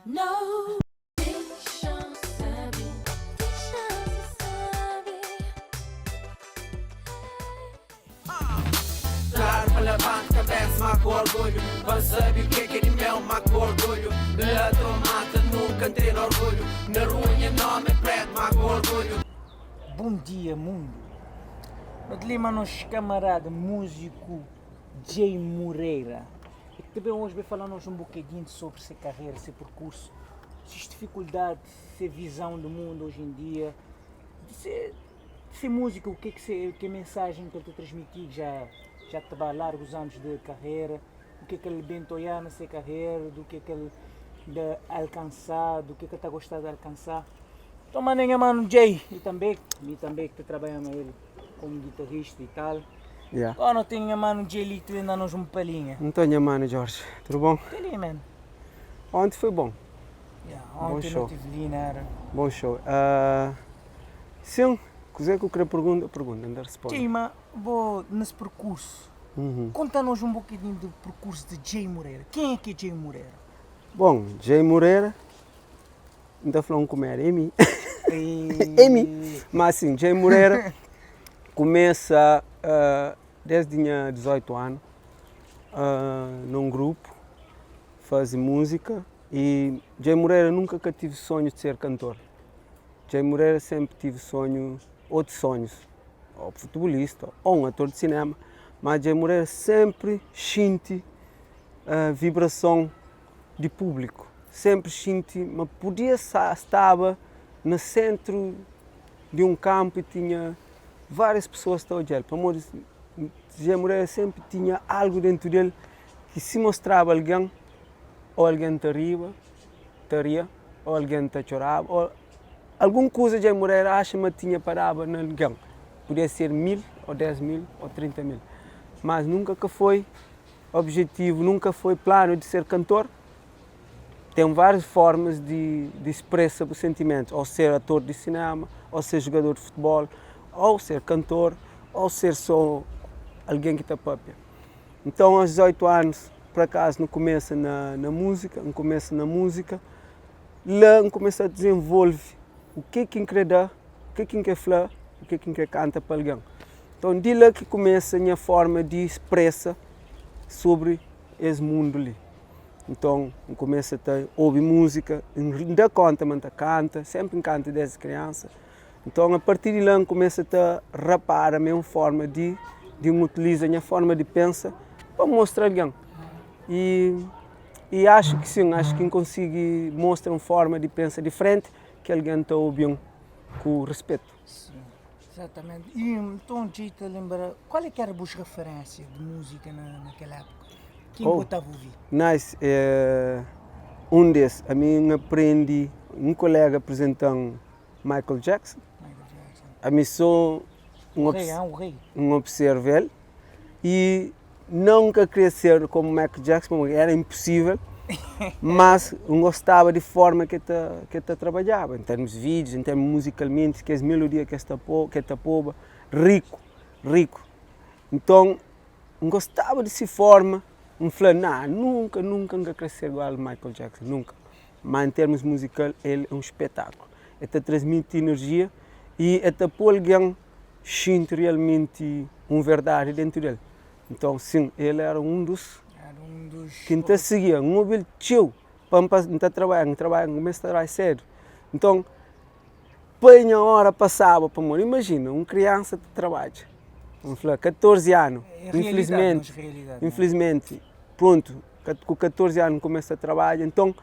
No, deixa sabe, deixa sabe. Claro, para levar a cabeça, marca o orgulho. Para saber o que é de mel, marca o orgulho. La tomata nunca ter orgulho. Na rua, nome é preto, marca o orgulho. Bom dia, mundo. No clima, nosso camarada músico Jay Moreira. E também hoje vai falar-nos um bocadinho sobre sua carreira, seu percurso, suas dificuldades, sua visão do mundo hoje em dia, de ser músico, o que mensagem que ele te transmitiu, já está largos anos de carreira, o que ele bentoia na sua carreira, do que ele de alcançar, do que está gostando de alcançar. Então, mano, Jay, e também que trabalhamos ele como guitarrista e tal. Yeah. Quando tem mano Jay ali, tu ainda nos uma palhinha. Não tenho mano, Jorge. Tudo bom? Tá ali, mano. Ontem foi bom. Yeah, Bom ontem show. não tive ali, nada. Bom show. Sim, quiser que eu queria pergunta, ainda respondo. Jay, mas vou nesse percurso. Conta-nos um bocadinho do percurso de Jay Moreira. Quem é que é Jay Moreira? Bom, Jay Moreira, ainda falando como era, Emi. E... Emi. Mas assim, Jay Moreira começa desde tinha 18 anos num grupo, faz música e Jay Moreira nunca tive sonho de ser cantor. Jay Moreira sempre tive outros sonhos, ou futebolista, ou um ator de cinema, mas Jay Moreira sempre sente a vibração de público, sempre sente, mas podia estava no centro de um campo e tinha várias pessoas que estavam para amor, Jay Moreira sempre tinha algo dentro dele que se mostrava alguém, ou alguém te ria, ou alguém te chorava, ou alguma coisa Jay Moreira acha que tinha parado em alguém. Podia ser 1000, ou 10.000, ou 30.000. Mas nunca que foi objetivo, nunca foi plano de ser cantor. Tem várias formas de expressar os sentimentos, ou ser ator de cinema, ou ser jogador de futebol, ou ser cantor, ou ser só alguém que está própria. Então, aos 18 anos, por acaso, não começa na música, lá começa a desenvolver o que quer dar, o que quer falar, o que quer cantar para alguém. Então, de lá que começa a minha forma de expressar sobre esse mundo ali. Então, começa a ouvir música, ainda conta, mas canta, sempre canta desde criança. Então, a partir de lá, começa a rapar a minha forma de utilizar a minha forma de pensar para mostrar alguém. E acho que sim, acho que consigo mostrar uma forma de pensar diferente que alguém está ouvindo com respeito. Sim, exatamente. E então, Jay, te lembra, qual é que era a boas referências de música naquela época? Quem botava a ouvir? Nice. Um desses, a mim aprendi, um colega apresentando Michael Jackson. A mim sou O rei. observo ele e nunca queria ser como Michael Jackson, porque era impossível, mas eu gostava de forma que ele trabalhava, em termos de vídeos, em termos musicalmente, que as melodias que ele pôs, rico. Então, eu gostava dessa forma, eu falei, nunca queria ser igual a Michael Jackson, nunca. Mas em termos musicais, ele é um espetáculo. Ele transmite energia e ele pôr alguém sente realmente uma verdade dentro dele. Então, sim, ele era um dos que não seguia, um móvel tio, para não trabalhar, começa a trabalhar cedo. Então, bem a hora passava para mim. Imagina, uma criança que trabalha, vamos falar, 14 anos, infelizmente, pronto, com 14 anos começa a trabalhar, então,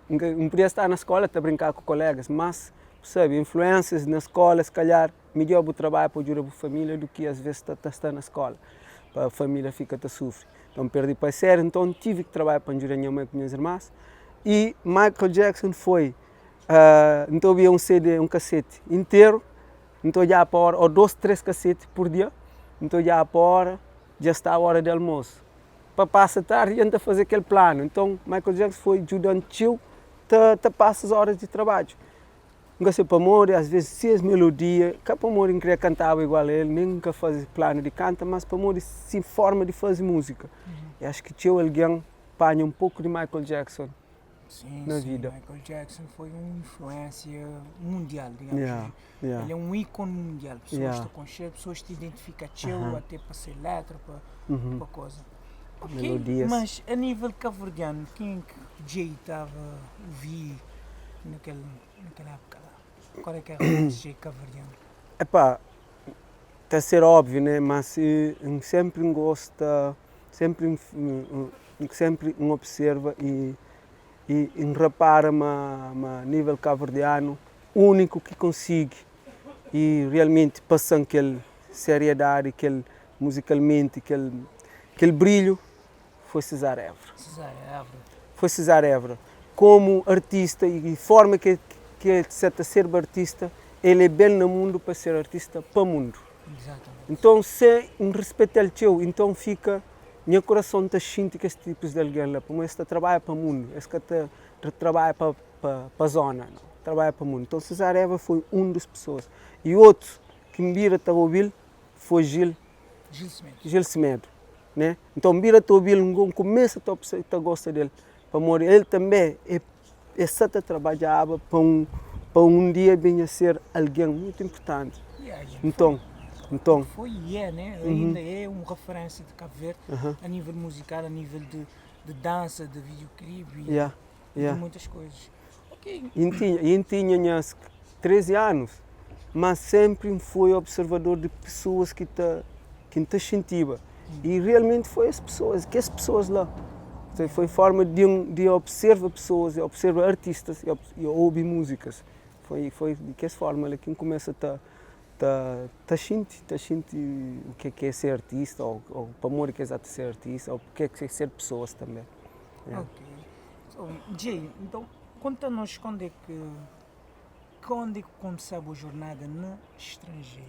não podia estar na escola para brincar com colegas, mas, sabe, influências na escola, se calhar, melhor o trabalho para ajudar a família do que às vezes estar na escola. A família fica a sofrer. Então perdi para sério, então tive que trabalhar para ajudar a minha mãe e minhas irmãs. E Michael Jackson foi, então havia um CD, um cassete inteiro, então já para hora, ou 2, 3 cassetes por dia, então já para hora, já está a hora de almoço. Para passar a tarde, a gente fazer aquele plano. Então Michael Jackson foi ajudando tio, passa as horas de trabalho. Nunca para amor, às vezes se as melodias, que para amor não queria cantar igual a ele, nunca fazia plano de cantar, mas para amor se forma de fazer música. E acho que tinha alguém apanha um pouco de Michael Jackson Sim, na sim, vida. Michael Jackson foi uma influência mundial, digamos. Yeah, Né? yeah. Ele é um ícone mundial. Pessoas Yeah. te conhecem, pessoas te identificam teu, até para ser letra, Uhum. para coisa. Ok, Melodias. mas a nível cabo-verdiano, quem que Jay estava a ouvir naquela época lá? Qual é que era o Jay cabo-verdiano? Epá, está a ser óbvio, né? Mas sempre gosta, sempre observa e repara a nível cabo-verdiano, único que consegue e realmente passando aquela seriedade, aquele musicalmente, aquele brilho, foi César Évora. César Évora. Foi César Évora. Como artista e forma que está a ser artista, ele é bem no mundo para ser artista para o mundo. Exatamente. Então, se respeita o teu, então fica, meu coração está sente que esse tipo de alguém lá, como este trabalha para o mundo, este que trabalha para a zona, não? Trabalha para o mundo. Então, César Évora foi uma das pessoas. E outro que me vira a ouvir foi Gil Semedo. Né? Então, mira a ouvir, começa a gostar dele. Para morrer, ele também só trabalhava para um dia vir a ser alguém muito importante. Então, Foi e é, né? Ainda é uma referência de Cabo Verde a nível musical, a nível de dança, de videoclipe e de muitas coisas. Ok. E tinha 13 anos, mas sempre fui observador de pessoas que te sentiam. E realmente foi as pessoas lá. Então, foi forma de observar pessoas, observar artistas e ouvir músicas. Foi de que forma que começa a sentir o que é ser artista, ou para amor que é ser artista, ou o que é ser pessoas também. Yeah. Ok. So, Jay, então conta-nos quando é que começou a jornada no estrangeiro.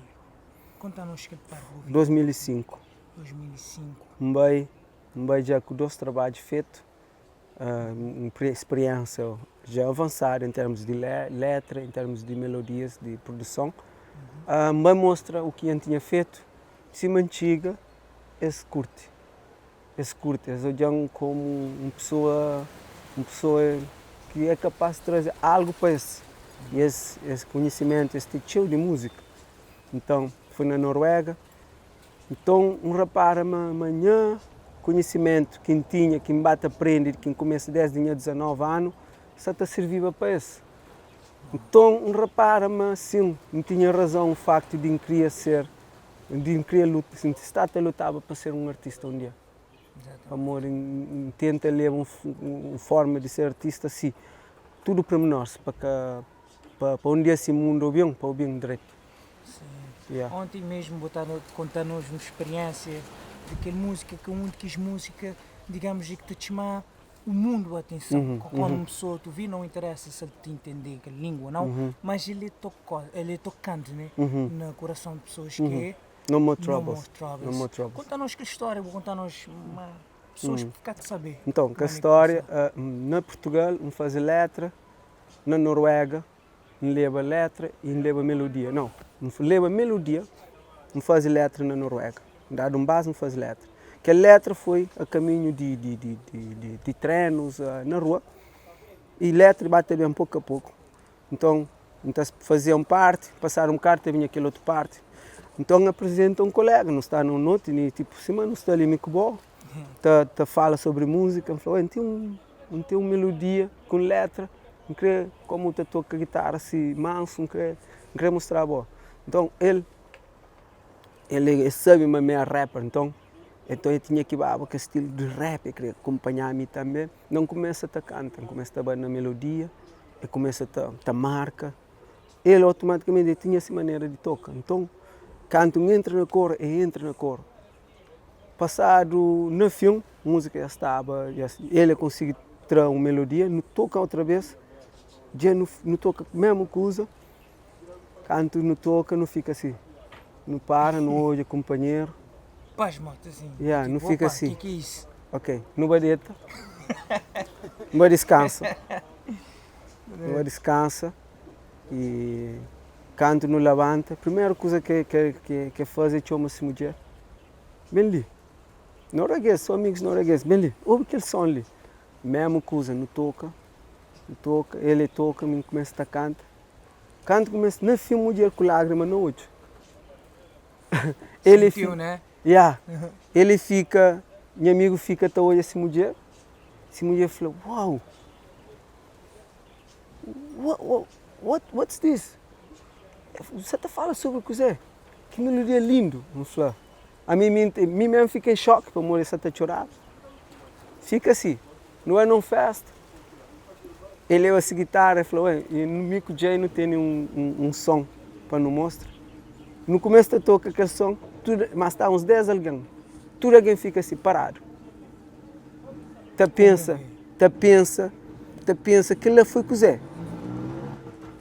Conta-nos que parte 2005. 2005. Já com 2 trabalhos feitos, experiência já avançada em termos de letra, em termos de melodias, de produção. Me mostra o que eu tinha feito, se mantiga, esse curte, eles olham como uma pessoa que é capaz de trazer algo para esse conhecimento, esse tipo de música. Então, fui na Noruega. Então, repara amanhã, conhecimento que tinha, que me bate aprende, que começa desde 19 anos, só te servia para isso. Então, repara-me, sim, não tinha razão o facto de querer lutar, se lutava para ser um artista um dia. Amor, tenta ler uma forma de ser artista, sim, tudo para nós, para um dia esse mundo bem, para o bem direito. Yeah. Ontem mesmo contar-nos uma experiência de aquela música, que uma música, digamos, que te chama o mundo a atenção. Quando uma pessoa tu vê, não interessa se ele te entender a língua, não, mas ele é tocante, né? No coração de pessoas que é No More Troubles. No More Troubles. Conta-nos que história, vou contar-nos pessoas que ficaram a saber. Então, que a história, na Portugal, me fazer letra, na Noruega, me leva letra e me leva melodia. Não, me leva melodia, me faz letra na Noruega. Dado um base, me faz letra. Que a letra foi a caminho de treinos na rua e letra bate bem pouco a pouco. Então faziam parte, passaram parte, vinha aquela outra parte. Então apresenta um colega, não está no note, nem tipo, cima não está ali muito bom, fala sobre música, falou, tem uma melodia com letra, não queria como tu toca guitarra assim, manso, não queria mostrar bom. Então ele sabe uma meia rapper, então eu tinha que ir para aquele estilo de rap, eu queria acompanhar a mim também. Não começa a cantar, começa a trabalhar na melodia, e começa a marca. Ele automaticamente tinha essa maneira de tocar. Então, canto entra na cor e entra na cor. Passado no filme, a música já estava, ele conseguiu trazer uma melodia, não toca outra vez, já não toca a mesma coisa, canto não toca, não fica assim. Não para, não olha companheiro. Pasma-te assim. Yeah, não fica assim. Que é isso? Ok, não vai deita, não vai descansa. Não vai descansa e canto não levanta. Primeira coisa que faz é chamar-se mulher. Bem ali. Norueguês, são amigos noruegueses. Bem ali. Ouve aquele som ali. Mesma coisa, não toca. toca, ele toca, me começa a cantar. Canto começa, não filme mulher com lágrima no olho. Ele Sentiu, né? Yeah. Ele fica, meu amigo fica até hoje essa mulher. Essa mulher falou, wow, what's this? Você está falando sobre o que é? Que melodia lindo, não falou. A mim mesmo fica em choque, para morrer, você está chorando. Fica assim, não é num festa. Ele leu essa guitarra e falou, no Mico J não tem um som para nos mostrar. No começo de tocar aquele som, mas está uns 10 alguém. Tudo alguém fica assim parado. Pensa que ele foi cozer.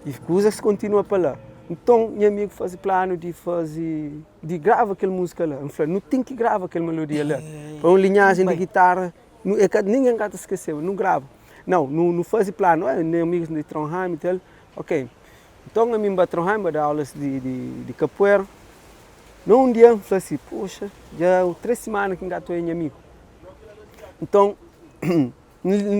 E coisa se continua para lá. Então, meu amigo faz plano de gravar aquela música lá. Eu falei, não tem que gravar aquela melodia lá. Para uma linhagem de guitarra, ninguém vai esquecer, não grava. Não faz plano, meu amigo de Trondheim e tal. Ok. Então, a mim para Trondheim, para dar aulas de capoeira. Um dia, eu falei assim, poxa, já 3 semanas que não estou meu amigo. Então,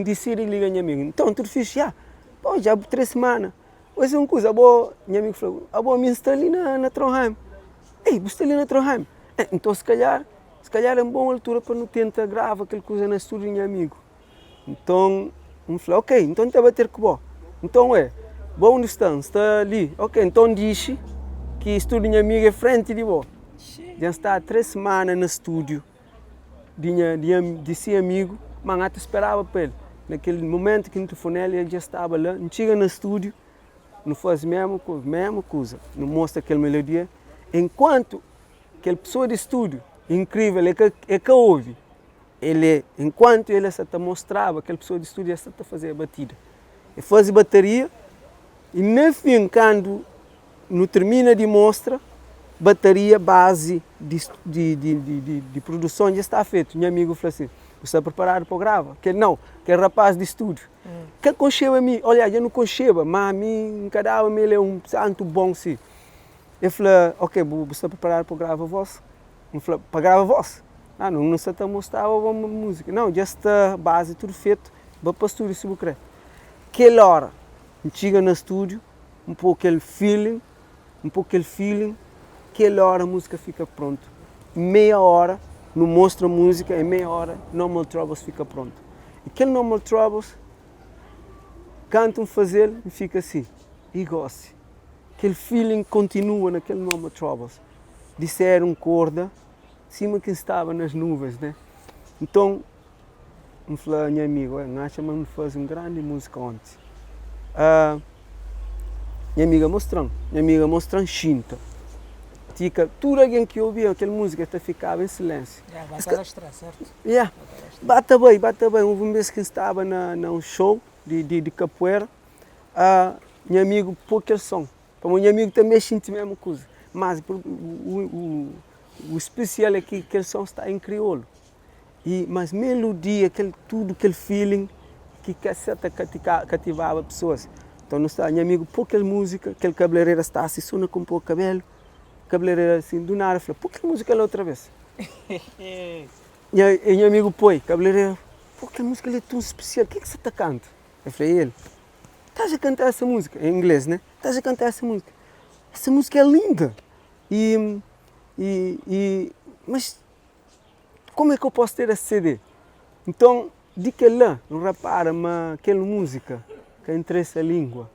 decidi ligar meu amigo. Então, tudo fiz já. Pô, já 3 semanas. Hoje é uma coisa boa. Meu amigo falou, minha está ali na Trondheim. Ei, você está ali na Trondheim? Então, se calhar é uma boa altura para não tentar gravar aquela coisa na estúdio, meu amigo. Então, eu falei, ok, então está a bater com bom. Então, bom onde estão? Está ali. Ok, então diz que o estúdio meu amigo é frente de bom. Já está 3 semanas no estúdio de seu amigo, mas até esperava para ele. Naquele momento que no telefone ele já estava lá, não chega no estúdio, não faz a mesma coisa, não mostra aquela melodia. Enquanto aquela pessoa de estúdio, incrível, é que ouve, enquanto ele só te mostrava, aquela pessoa de estúdio só te fazia a batida. Ele faz a bateria e no fim, quando não termina de mostrar, bateria base de produção já está feito. Meu amigo falou assim, você está preparado para gravar? Que não, que é rapaz de estúdio. Que concheba a mim, olha, eu não concheba, mas a mim, cada um ele é um santo bom sim. Ele falou, ok, você está preparado para gravar a voz? Eu falei, para gravar a voz? Não está a mostrar a música. Não, já está base, tudo feito, vai para o estúdio se você quer. Aquela hora, chega no estúdio, um pouco aquele feeling, aquela hora a música fica pronta. Meia hora, não mostra a música, em meia hora, Normal Troubles fica pronto. E aquele Normal Troubles, cantam fazer e fica assim, e gosta. Aquele feeling continua naquele Normal Troubles. Disseram corda, cima que estava nas nuvens, né? Então, me falou, meu amigo, acha que me faz uma grande música ontem. Minha amiga mostrando Shinta. Tudo alguém que ouvia aquela música ficava em silêncio. Vai calastrar, certo? Yeah. Bata bem. Uma vez que estava num show de capoeira, meu amigo pôs aquele som. Para o meu amigo também sentiu a mesma coisa. Mas o especial é que aquele som está em crioulo. Mas melodia, aquele feeling que cativava pessoas. Então, meu amigo pôs aquela música, aquele cabeleireiro está assim, sona com um pouco de cabelo. Cabeleireiro assim, do nada, falou, pô, que música é outra vez? E meu amigo põe, cabeleireiro, pô, que música é tão especial, o que você está cantando? Eu falei, ele, estás a cantar essa música? Em inglês, né? Estás a cantar essa música? Essa música é linda. Mas como é que eu posso ter esse CD? Então, de que lá, não repara, mas aquela música que entra essa língua,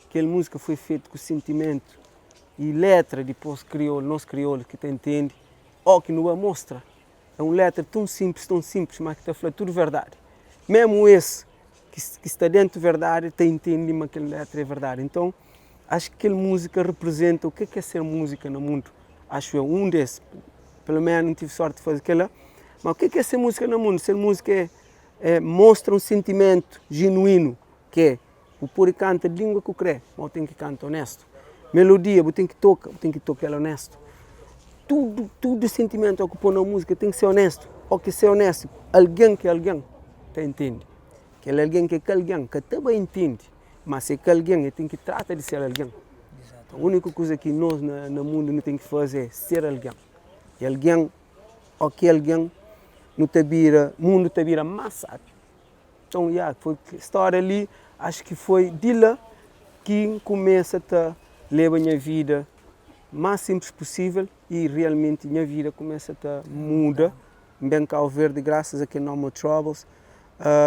aquela música foi feita com sentimento, e letra depois crioulo, nosso crioulo que te entende, ou que não a mostra. É uma letra tão simples, mas que está falando tudo verdade. Mesmo esse que está dentro de verdade, te entende que aquela letra é verdade. Então, acho que aquela música representa o que é ser música no mundo. Acho eu, um desses. Pelo menos não tive sorte de fazer aquela. Mas o que é ser música no mundo? Ser música mostra um sentimento genuíno, que é o puro canta de língua que eu creio, mas tem que cantar honesto. Melodia, você tem que tocar ela honesto. Tudo sentimento que põe na música tem que ser honesto. Ou que ser honesto, alguém te entende. Que é alguém que também entende. Mas se é alguém, tem que tratar de ser alguém. A única coisa que nós no mundo não tem que fazer é ser alguém. E alguém, ou que alguém, o mundo te vira mais sábio. Então, foi a história ali, acho que foi de lá que começa a levar a minha vida mais simples possível e realmente minha vida começa a mudar. Bem Cabo Verde, graças a que No More Troubles.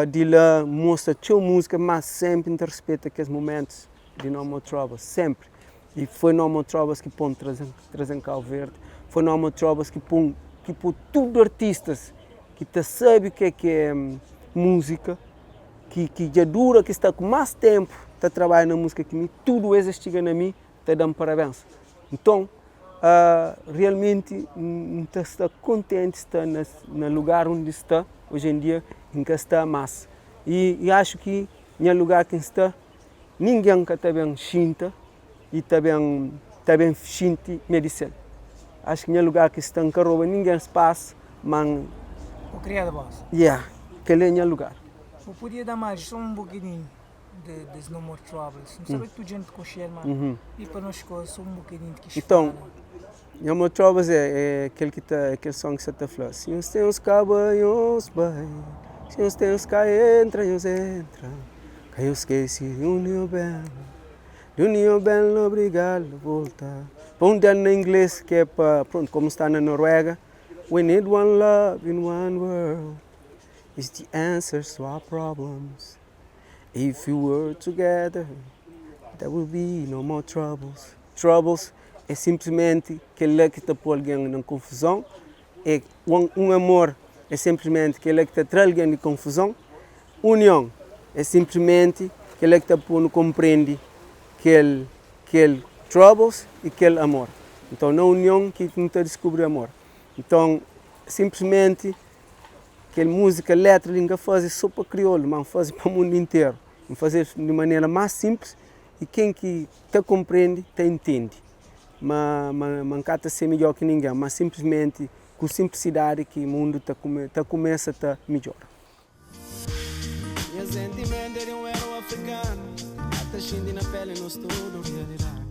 De lá mostra a música, mas sempre em respeito a aqueles momentos de No More Troubles, sempre. E foi No More Troubles que põe trazem Cabo Verde. Foi No More Troubles que põe tudo artistas que sabe o que é música, que já dura, que está com mais tempo, está trabalhando na música que mim, tudo isso chega na mim, está dando parabéns. Então, realmente, está contente, está no lugar onde está, hoje em dia, em que está mais. E acho que, no lugar que está, ninguém que está bem chinta e está bem chinta medicina. Acho que no lugar que está em Caroba, ninguém se passa, mas... O criado voz. Aquele é o lugar. Eu podia dar mais só um bocadinho de No More Troubles. Não sabe que tu gente coxer, mas e para nós só um bocadinho de que então, No More Troubles é aquele som que você está falando. Se os teus cabanhos vai, se os teus cá entram, que eu esqueci de união bem, obrigado a voltar. Para um dia em inglês, que é para, pronto, como está na Noruega, we need one love in one world. It's the answers to our problems. If you were together, there will be no more troubles. Troubles é simplesmente aquele que está por alguém na confusão. É um amor é simplesmente aquele que está traz alguém de confusão. União é simplesmente aquele que está por não compreende aquele troubles e aquele amor. Então na união que não está a descobrir amor. Então simplesmente aquela música, letra, língua faz só para crioulo, mas faz para o mundo inteiro. Fazer de maneira mais simples e quem que te compreende, te entende. Mas não cata ser melhor que ninguém, mas simplesmente com simplicidade que o mundo começa a melhor. Meu sentimento é de um héroe africano, até xindi na pele no estudo realidade.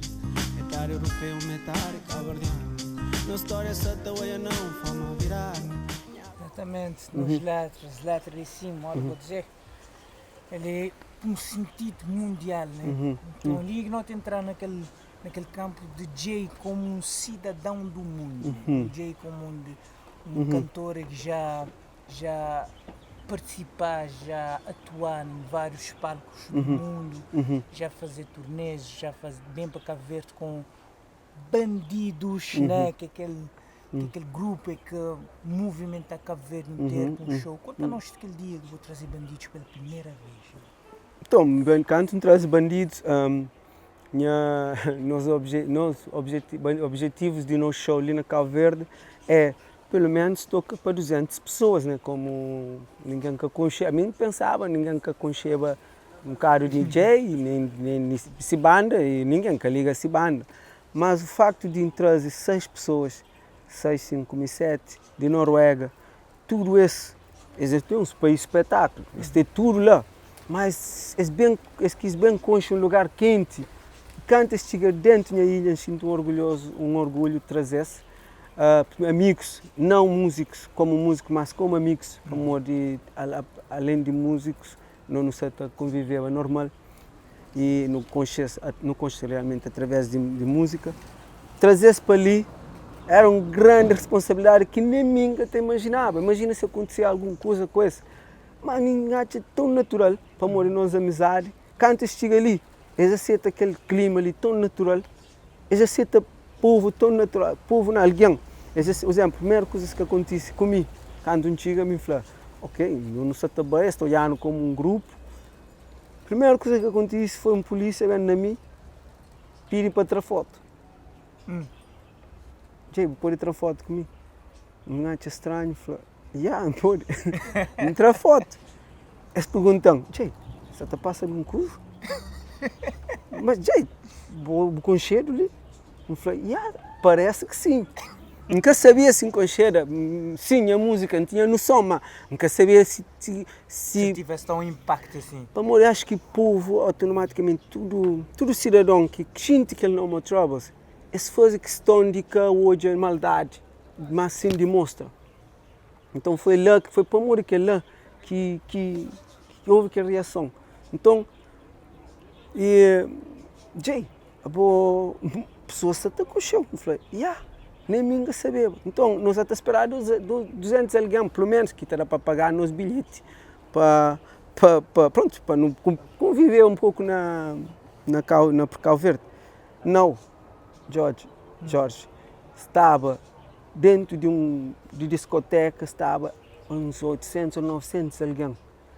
Metade europeu, metade cabo-verdiano. Na história só te olha não, fama virar. Exatamente, nas letras em cima, olha, vou dizer, ele é um sentido mundial, né? Então ali nós entrar naquele campo de Jay como um cidadão do mundo, Jay como um cantor que já participar, já atuar em vários palcos do mundo, já fazer turnês, já fazer bem para Cabo Verde com bandidos, né? Que aquele grupo é que movimenta Cabo Verde inteiro com um show. Conta-nos daquele dia que vou trazer bandidos pela primeira vez. Então, quando traz bandidos, nos objetivos de nosso show ali na Cabo Verde é, pelo menos, toca para 200 pessoas, né? Como ninguém que concheba, a mim pensava, ninguém que concheba um carro DJ, nem se banda, e ninguém que liga se banda. Mas o facto de trazer 6 pessoas, 6, 5, 7, de Noruega, tudo isso, existe um país espetáculo, existe tudo lá. Mas é bem conche um lugar quente. Quando chega dentro da ilha, sinto um orgulho de trazer amigos, não músicos como músicos, mas como amigos, além de músicos, não se conviver normal e no consciência realmente através de música. Trazer-se para ali era uma grande responsabilidade que nem mim até imaginava. Imagina se acontecer alguma coisa com isso. Mas ninguém acha tão natural para morrer nossa amizade. Quando chega ali, eles aceitam aquele clima ali tão natural. Eles aceitam o povo tão natural, povo não alguém. Por exemplo, a primeira coisa que acontece comigo, quando um chega me fala, ok, eu não sei também, estou olhando como um grupo. A primeira coisa que acontece foi um polícia vendo na mim, pedir para tirar foto. Pode tirar foto comigo? Não acha estranho? Fala, pode. Não tirar foto. Eles perguntam, você está passando um curso? Mas, vou com cheiro ali? Eu falei, parece que sim. Nunca sabia se com cheiro, sim, a música, não tinha noção, mas nunca sabia se tivesse tão impacto assim. Amor, eu acho que o povo, automaticamente, todo cidadão que sente que ele não é troubles, eles fazem questão de que hoje é maldade, mas sim demonstra. Então foi para amor que lá que houve aquela reação. Então, Jay, a pessoa se acochou. Eu falei, nem ninguém sabia. Então, nós até esperar 200 alguém, pelo menos, que terá para pagar nos bilhetes, para conviver um pouco por Cabo Verde. Não, Jorge, estava dentro de discoteca, estava uns 800 ou 900 alguém.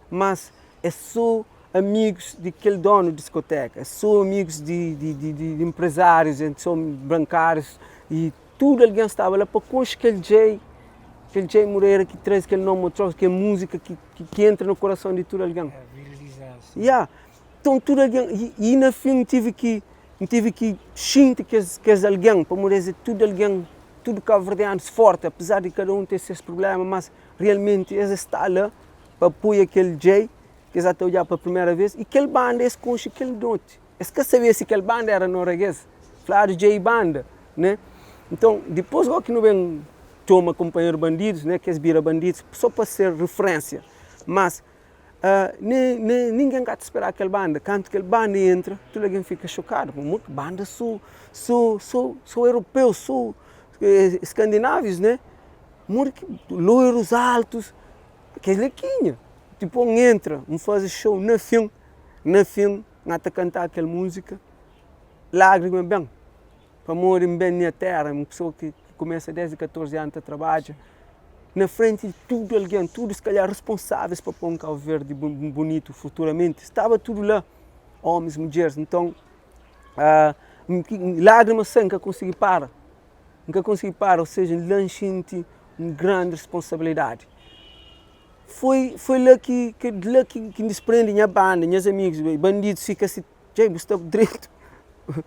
Mas é só amigos daquele dono de discoteca, é só amigos de empresários, só bancários, e tudo alguém estava lá para coxar aquele Jay Moreira que traz aquele nome, que é música que entra no coração de tudo alguém. Viralizar. Então tudo alguém, e no fim tive que sentir que é alguém, para morrer tudo alguém, tudo cabo-verdiano forte, apesar de cada um ter seus problemas, mas realmente eles estão lá para apoiar aquele Jay, que eles até olhar para a primeira vez, e aquele banda é concha aquele noite. Eles querem saber se aquele banda era norueguês, claro, Jay Banda, né? Então, depois que não vem toma companheiro bandidos, né, que eles viram bandidos, só para ser referência, mas ninguém quer esperar aquele banda. Quando aquele banda entra, todo alguém fica chocado. Muito banda são europeus, são escandinavos, né? Muito loiros, altos, aquele lequinha. Tipo, entra, faz show na fim, até cantar aquela música, lágrimas bem, para morrer bem na terra, uma pessoa que começa desde 14 anos a trabalhar. Na frente de tudo alguém, tudo se calhar responsáveis para pôr um Cabo Verde bonito futuramente. Estava tudo lá, homens, mulheres. Então, lágrimas sem nunca consegui parar. Ou seja, lanche-te uma grande responsabilidade. Foi lá que desprende minha banda, meus amigos, bandidos ficam assim, Jay, você está direito.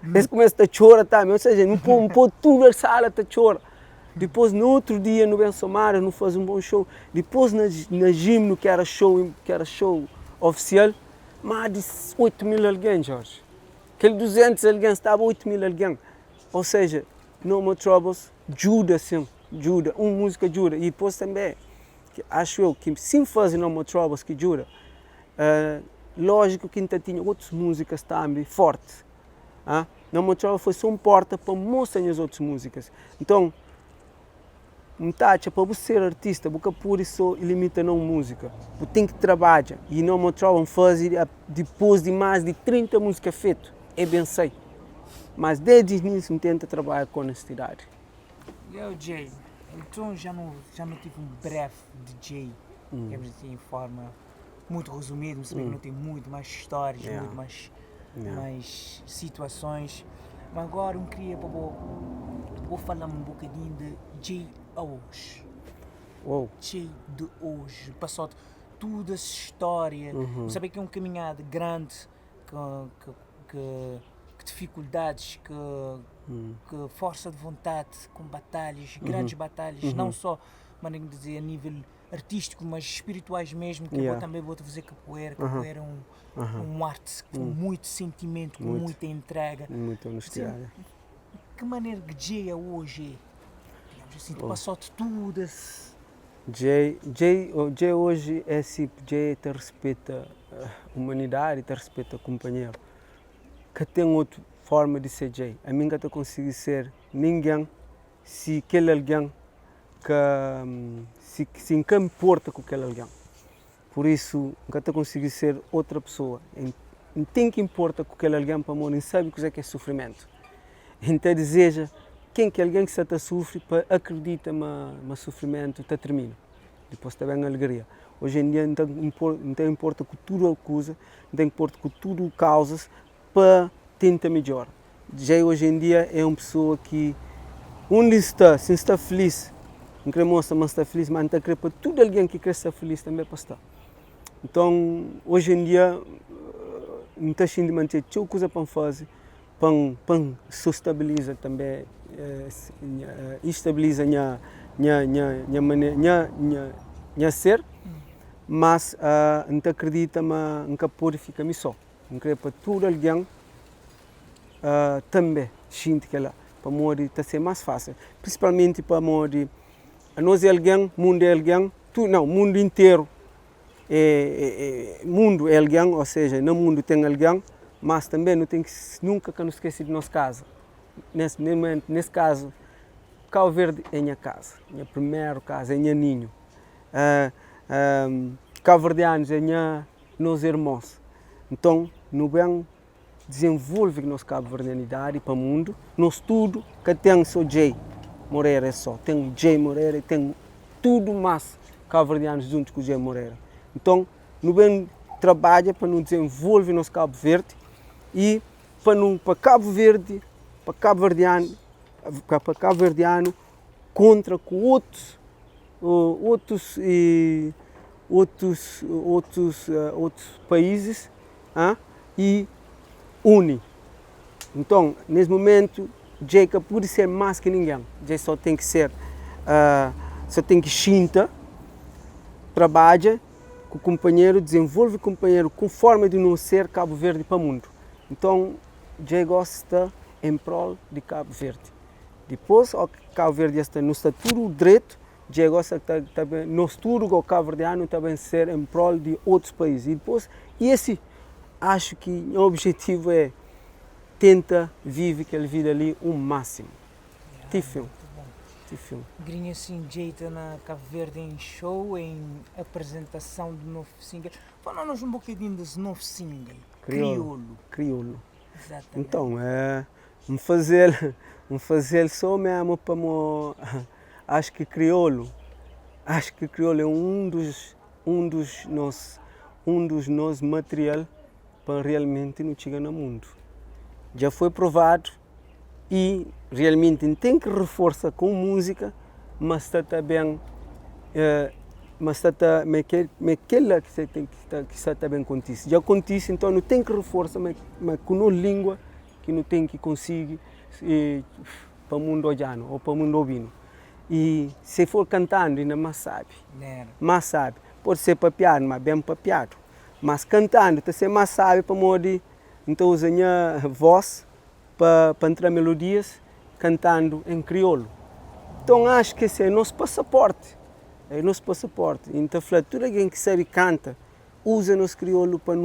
Eles começam a chorar também, ou seja, não pode tudo a sala a chorar. Depois, no outro dia, no Ben Somara, não faz um bom show. Depois, na gym, que era show oficial, mais de 8 mil alguém, Jorge. Aquele 200 alguém, estava 8 mil alguém. Ou seja, No More Troubles, ajuda, uma música ajuda. E depois também, acho eu, que se faz No More Troubles, que ajuda, lógico que ainda tinha outras músicas também fortes. No More Troubles foi só uma porta para mostrar as outras músicas. Então, para você ser artista, você por isso limita não música. Você tem que trabalhar. E No More Troubles faz depois de mais de 30 músicas feitas. É bem sei. Mas desde o início tenta trabalhar com honestidade. Eu, Jay, então já não tive um breve de Jay, digamos assim, em forma muito resumida, mas não tem muito mais histórias, muito mais situações. Mas agora eu queria vou falar um bocadinho de Jay hoje. Jay de hoje. Passou toda essa história. Sabe que é um caminhado grande, que dificuldades, que força de vontade, com batalhas, grandes batalhas, não só dizer, a nível artístico, mas espirituais mesmo, que eu também vou fazer capoeira. Capoeira é um arte com muito sentimento, com muita entrega. Muita honestidade. Assim, que maneira que Jay é hoje? Digamos assim, passou-te tudo. Jay hoje é assim, Jay te respeita a humanidade, te respeita o companheiro. Que tem outra forma de ser Jay. A mim que consigo ser ninguém se aquele alguém que se importa com aquele alguém. Por isso, que consigo ser outra pessoa. Não tem que importa com aquele alguém para morrer, não sabe o que é sofrimento. Então deseja quem que alguém que está a sofrer para acredita no sofrimento está termina. Depois também a alegria. Hoje em dia não tem importa com tudo acusa, não tem importa com tudo causas para tentar melhor. Já hoje em dia é uma pessoa que onde está, se está feliz, não quer mostrar, mas está feliz, mas não quer para tudo alguém que quer estar feliz também para estar. Então hoje em dia não está de manter tudo coisa para fazer, para se estabiliza também, estabiliza minha ser, mas não acredita, mas nunca pode ficar só. Não quer para tudo alguém também sinto que lá para morrer está ser mais fácil, principalmente para morrer. Nós é alguém, mundo é alguém, mundo inteiro mundo é alguém, ou seja, no mundo tem alguém, mas também não tem que nunca que não esquecer de nossa casa. Nesse caso, Cabo Verde é minha casa, minha primeira casa, é minha ninho. Cabo-verdianos é meus irmãos. Então, no bem desenvolve nossa cabo-verdianidade para o mundo. Nós tudo que tem só Jay Moreira é só. Tem Jay Moreira e tem tudo mais cabo-verdianos junto com o Jay Moreira. Então, no bem trabalha para nos desenvolver nosso Cabo Verde e para Cabo Verde, para cabo-verdiano contra com outros países e une. Então, nesse momento, Jacob pode ser mais que ninguém. Jay só tem que ser, só tem que chinta, trabalha com o companheiro, desenvolve o companheiro com forma de não ser Cabo Verde para o mundo. Então, Jay gosta em prol de Cabo Verde. Depois, o Cabo Verde está no tudo direito, Jay gosta também, nós tudo o Cabo Verdeano também ser em prol de outros países. E depois, esse acho que o objetivo é tenta viver aquela vida ali o máximo. Tifil. Grinha assim, jeita na Cabo Verde em show, em apresentação do novo single. Fala-nos um bocadinho desse novo single, Crioulo. Exatamente. Então, fazer só mesmo para acho que Crioulo é um dos nossos material para realmente não chegar no mundo. Já foi provado e realmente tem que reforçar com música, mas está também aquela que está também acontece. Já acontece, então não tem que reforçar, mas com uma língua que não tem que conseguir para o mundo olhando ou para o mundo ouvindo. E se for cantando ainda mais sabe. Pode ser para piano, mas bem para piano. Mas cantando, você mais sabe para modo então usa a minha voz para entrar melodias cantando em crioulo. Então acho que esse é o nosso passaporte. Então tudo alguém que sabe canta, usa nosso crioulo para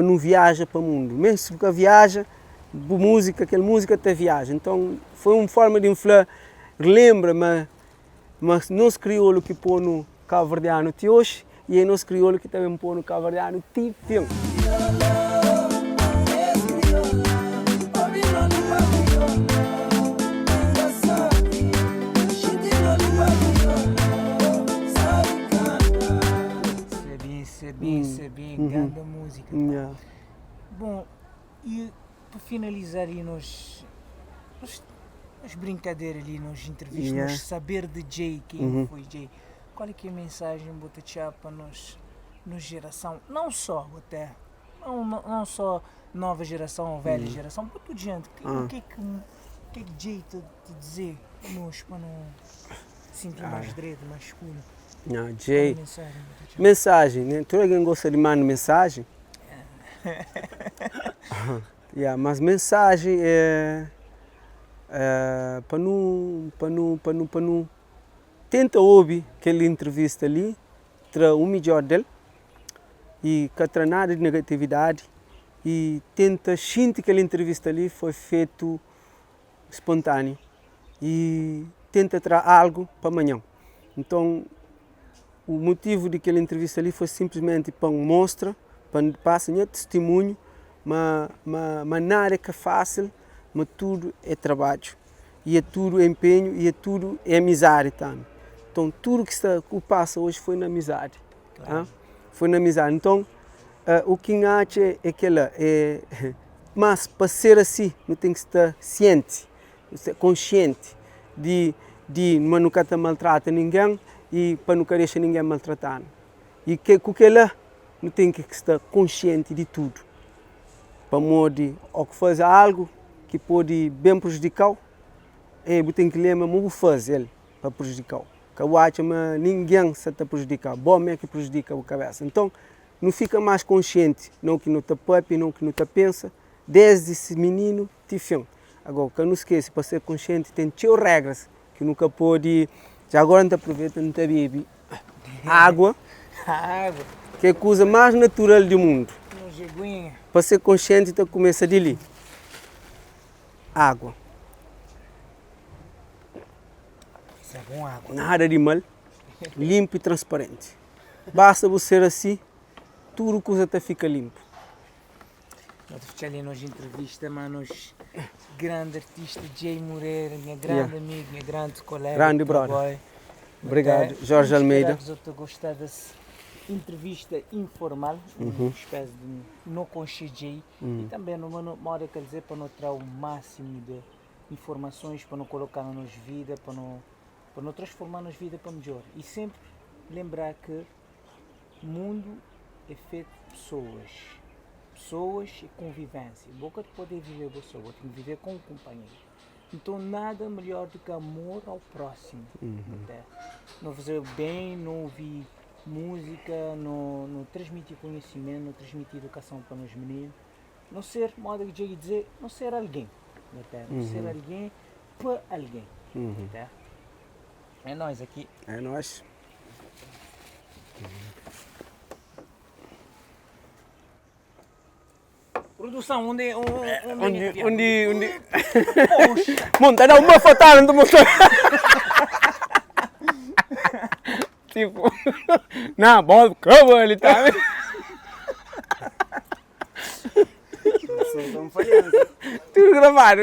não viajar para o mundo. Mesmo que viaja, aquela música até viaja. Então foi uma forma de inflar, relembra, mas nosso crioulo que põe no Cabo Verdeano de hoje e é nosso crioulo que também põe no Cabo Verdeano de filme. Bem, grande música. Yeah. Bom, e para finalizar aí nas brincadeiras ali, nas entrevistas, nos saber de Jay, quem foi Jay, qual é que é a mensagem botar para nós geração, não só nova geração ou velha geração, para toda gente, o que é que Jay te dizer nós para não sentir mais direito, mais escuro? Não, Jay, mensagem, né? Todo alguém gosta de mandar mensagem. Mas mensagem é para não tenta ouvir aquela entrevista ali, tra o melhor dele e que tra nada de negatividade e tenta sentir que aquela entrevista ali foi feito espontâneo e tenta trazer algo para amanhã. Então o motivo daquela entrevista ali foi simplesmente para mostrar, para passar meu testemunho, mas nada é fácil, mas tudo é trabalho, e é tudo empenho, e é tudo amizade também. Então tudo que passa hoje foi na amizade. Claro. Foi na amizade. Então o que acha é aquela, mas para ser assim, não tem que estar ciente, consciente de mas nunca maltrata ninguém, e para não deixar ninguém maltratando. E com aquela não tem que estar consciente de tudo. Para modo ou que faz algo que pode bem prejudicar, tem que lembrar como fazer para prejudicar. Que eu acho que ninguém se está prejudicar, bom é que prejudica a cabeça. Então não fica mais consciente, não que não está papi, não que não está pensa, desde esse menino te fim. Agora, que não esquece, para ser consciente tem regras que nunca pode. Já agora não aproveita, não bebe água, que é a coisa mais natural do mundo. Nos aguinha. Para ser consciente, então começa dali. Água. Isso é bom água. Nada de mal. Limpo e transparente. Basta você ser assim, tudo coisa até fica limpo. Nós ficamos ali nas entrevistas, mas grande artista Jay Moreira, minha grande amiga, minha grande colega. Grande de brother. trabalho. Obrigado, Até Jorge Almeida. Eu estou a gostar dessa entrevista informal, uma espécie de não com Jay. E também numa hora, quer dizer, para não tirar o máximo de informações, para não colocar nas vidas, para não transformar nas vidas para melhor. E sempre lembrar que o mundo é feito de pessoas. Pessoas e convivência. Boca de poder viver com a pessoa, tem que viver com o companheiro. Então nada melhor do que amor ao próximo. Até. Não fazer bem, não ouvir música, não transmitir conhecimento, não transmitir educação para os meninos. Não ser, modo que eu dizer, não ser alguém. Até. Não ser alguém para alguém. Até. É nós aqui. É nós. Produção, onde Onde? Poxa! Monta, não, uma fotada, não monta. Tipo, não, bom, como ele tá? Estamos falhando. Tudo gravado.